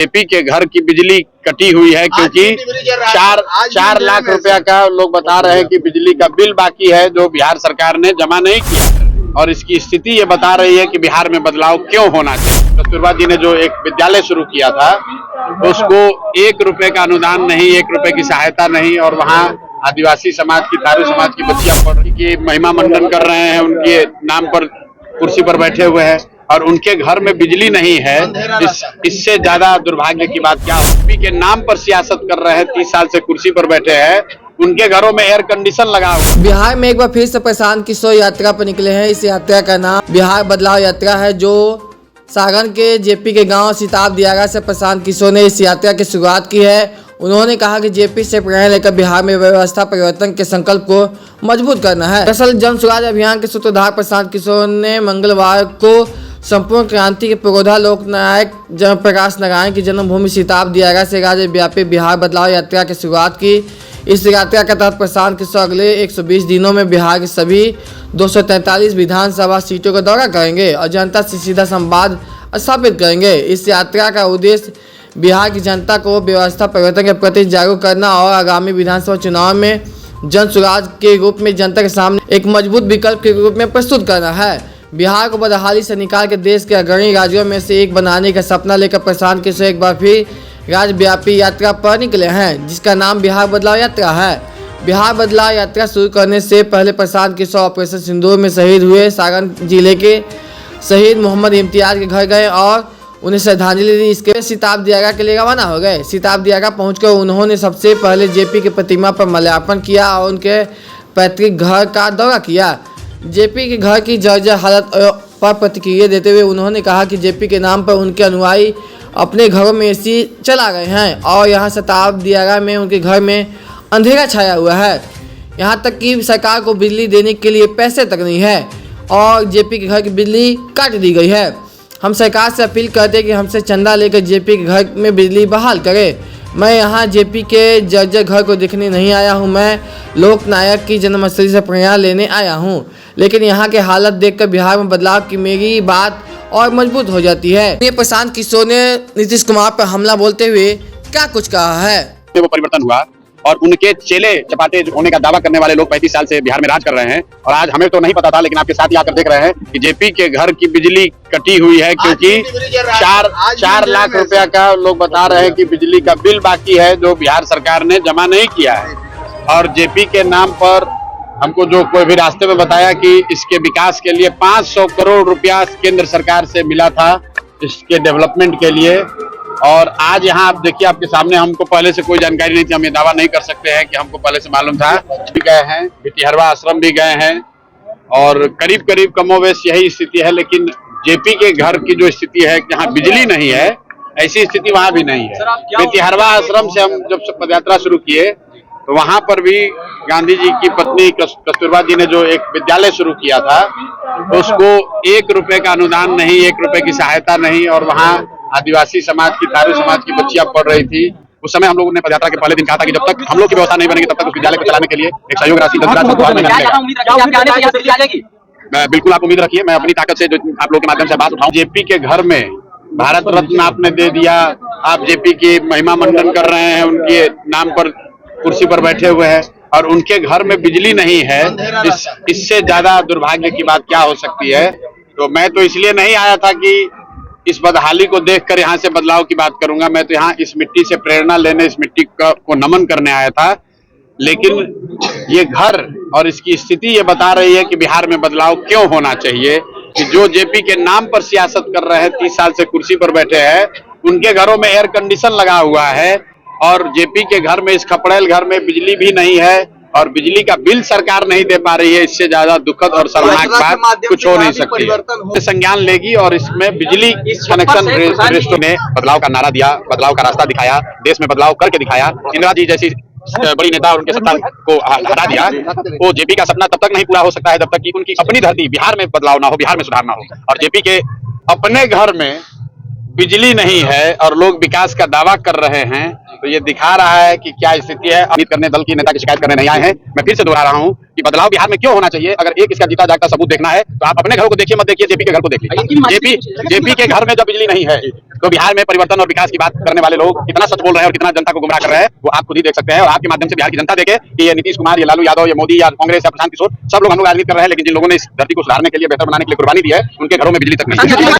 JP के घर की बिजली कटी हुई है क्योंकि 4 लाख रुपया का लोग बता रहे हैं कि बिजली का बिल बाकी है जो बिहार सरकार ने जमा नहीं किया और इसकी स्थिति ये बता रही है कि बिहार में बदलाव क्यों होना चाहिए। कस्तूरबा जी ने जो एक विद्यालय शुरू किया था उसको 1 रुपए का अनुदान नहीं, 1 रुपए की सहायता नहीं, और वहाँ आदिवासी समाज की, थारू समाज की बच्चियां पढ़ रही की महिमा मंडन कर रहे हैं, उनके नाम पर कुर्सी पर बैठे हुए हैं और उनके घर में बिजली नहीं है। इससे ज्यादा दुर्भाग्य की बात क्या हो। जेपी के नाम पर सियासत कर रहे हैं, 30 साल से कुर्सी पर बैठे हैं, उनके घरों में एयर कंडीशन लगा हुआ। बिहार में एक बार फिर से प्रशांत किशोर यात्रा पर निकले हैं। इस यात्रा का नाम बिहार बदलाव यात्रा है, जो सारण के जेपी के गांव सिताब दियारा से प्रशांत किशोर ने इस यात्रा की शुरुआत की है। उन्होंने कहा कि जेपी से प्रेरणा लेकर बिहार में व्यवस्था परिवर्तन के संकल्प को मजबूत करना है। दरअसल जन स्वराज अभियान के सूत्रधार प्रशांत किशोर ने मंगलवार को संपूर्ण क्रांति के पुरोधा लोकनायक जयप्रकाश नारायण की जन्मभूमि सिताब दियारा से राज्यव्यापी बिहार बदलाव यात्रा की शुरुआत की। इस यात्रा के तहत प्रशांत किशोर अगले 120 दिनों में बिहार की सभी 243 विधानसभा सीटों का दौरा करेंगे और जनता से सीधा संवाद स्थापित करेंगे। इस यात्रा का उद्देश्य बिहार की जनता को व्यवस्था परिवर्तन के प्रति जागरूक करना और आगामी विधानसभा चुनाव में जन स्वराज के रूप में जनता के सामने एक मजबूत विकल्प के रूप में प्रस्तुत करना है। बिहार को बदहाली से निकाल के देश के अग्रणी राज्यों में से एक बनाने का सपना लेकर प्रशांत किशोर एक बार फिर राज्यव्यापी यात्रा पर निकले हैं, जिसका नाम बिहार बदलाव यात्रा है। बिहार बदलाव यात्रा शुरू करने से पहले प्रशांत किशोर ऑपरेशन सिंदूर में शहीद हुए सारण जिले के शहीद मोहम्मद इम्तियाज के घर गए और उन्हें श्रद्धांजलि दी। इसके सिताब दियारा के लिए रवाना हो गए। सिताब दियारा पहुंचकर उन्होंने सबसे पहले जेपी की प्रतिमा पर माल्यार्पण किया और उनके पैतृक घर का दौरा किया। जेपी के घर की जर्जर हालत पर प्रतिक्रिया देते हुए उन्होंने कहा कि जेपी के नाम पर उनके अनुयायी अपने घरों में एसी चला गए हैं और यहाँ सिताब दियारा में उनके घर में अंधेरा छाया हुआ है। यहाँ तक कि सरकार को बिजली देने के लिए पैसे तक नहीं है और जेपी के घर की बिजली काट दी गई है। हम सरकार से अपील करते हैं कि हमसे चंदा लेकर जेपी के घर में बिजली बहाल करें। मैं यहाँ जेपी के जर्जर घर को देखने नहीं आया हूँ, मैं लोकनायक की जन्मस्थली से प्रेरणा लेने आया हूँ। लेकिन यहाँ के हालत देखकर बिहार में बदलाव की मेरी बात और मजबूत हो जाती है। ये प्रशांत किशोर ने नीतीश कुमार पर हमला बोलते हुए क्या कुछ कहा है। वो परिवर्तन हुआ और उनके चेले चपाटे होने का दावा करने वाले लोग 35 साल से बिहार में राज कर रहे हैं और आज हमें तो नहीं पता था, लेकिन आपके साथ ही आकर देख रहे हैं कि जेपी के घर की बिजली कटी हुई है क्योंकि 4 लाख रुपया का लोग बता रहे हैं कि बिजली का बिल बाकी है जो बिहार सरकार ने जमा नहीं किया है। और जेपी के नाम पर हमको जो कोई भी रास्ते में बताया कि इसके विकास के लिए 500 करोड़ रुपया केंद्र सरकार से मिला था इसके डेवलपमेंट के लिए। और आज यहाँ आप देखिए, आपके सामने, हमको पहले से कोई जानकारी नहीं थी, हम ये दावा नहीं कर सकते हैं कि हमको पहले से मालूम था। भी गए हैं, भितिहरवा आश्रम भी गए हैं और करीब करीब कमोवेश यही स्थिति है। लेकिन जेपी के घर की जो स्थिति है, जहाँ बिजली नहीं है, ऐसी स्थिति वहाँ भी नहीं है। भितिहरवा आश्रम से हम जब पदयात्रा शुरू किए तो वहाँ पर भी गांधी जी की पत्नी कस्तूरबा जी ने जो एक विद्यालय शुरू किया था उसको 1 रुपए का अनुदान नहीं, 1 रुपए की सहायता नहीं, और वहाँ आदिवासी समाज की, थारू समाज की बच्चियां पढ़ रही थी। उस समय हम लोगों ने पदयात्रा के पहले दिन कहा था कि जब तक हम लोग की व्यवस्था नहीं बनेगी तब तक उस विद्यालय को चलाने के लिए एक सहयोग राशि 10 लाख मिलेगा। बिल्कुल आप उम्मीद रखिए, मैं अपनी ताकत से जो आप लोगों के माध्यम से बात उठाऊं। जेपी के घर में भारत रत्न आपने दे दिया, आप जेपी की महिमा मंडन कर रहे हैं, उनके नाम पर कुर्सी पर बैठे हुए हैं और उनके घर में बिजली नहीं है। इससे ज्यादा दुर्भाग्य की बात क्या हो सकती है। तो मैं तो इसलिए नहीं आया था कि इस बदहाली को देखकर यहाँ से बदलाव की बात करूंगा, मैं तो यहाँ इस मिट्टी से प्रेरणा लेने, इस मिट्टी को नमन करने आया था। लेकिन ये घर और इसकी स्थिति ये बता रही है कि बिहार में बदलाव क्यों होना चाहिए। कि जो जेपी के नाम पर सियासत कर रहे हैं, 30 साल से कुर्सी पर बैठे हैं, उनके घरों में एयर कंडीशन लगा हुआ है और जेपी के घर में, इस खपड़ेल घर में बिजली भी नहीं है और बिजली का बिल सरकार नहीं दे पा रही है। इससे ज्यादा दुखद और शर्मनाक बात कुछ हो नहीं सकती। संज्ञान लेगी और इसमें बिजली कनेक्शन रेस्टो ने बदलाव का नारा दिया, बदलाव का रास्ता दिखाया, देश में बदलाव करके दिखाया। इंदिरा जी जैसी बड़ी नेता और उनके सत्ता को हटा दिया। वो जेपी का सपना तब तक नहीं पूरा हो सकता है जब तक कि उनकी अपनी धरती बिहार में बदलाव ना हो, बिहार में सुधार ना हो। और जेपी के अपने घर में बिजली नहीं है और लोग विकास का दावा कर रहे हैं, तो ये दिखा रहा है कि क्या स्थिति है। उम्मीद करने दल की नेता की शिकायत करने नहीं आए हैं। मैं फिर से दोहरा रहा हूँ कि बदलाव बिहार में क्यों होना चाहिए। अगर एक इसका जीता जागता सबूत देखना है तो आप अपने घरों को देखिए, मत देखिए जेपी के घर को देखिए। जेपी के घर में जब बिजली नहीं है तो बिहार में परिवर्तन और विकास की बात करने वाले लोग कितना सच बोल रहे हैं और कितना जनता को गुमराह कर रहे हैं वो आप खुद ही देख सकते हैं। और आपके माध्यम से बिहार की जनता देखे कि ये नीतीश कुमार, ये लालू यादव, ये मोदी या कांग्रेस या प्रशांत किशोर, सब लोग हम लोग राजनीति कर रहे हैं, लेकिन जिन लोगों ने इस धरती को सुधारने के लिए, बेहतर बनाने के लिए कुर्बानी दी है, उनके घरों में बिजली तक नहीं है।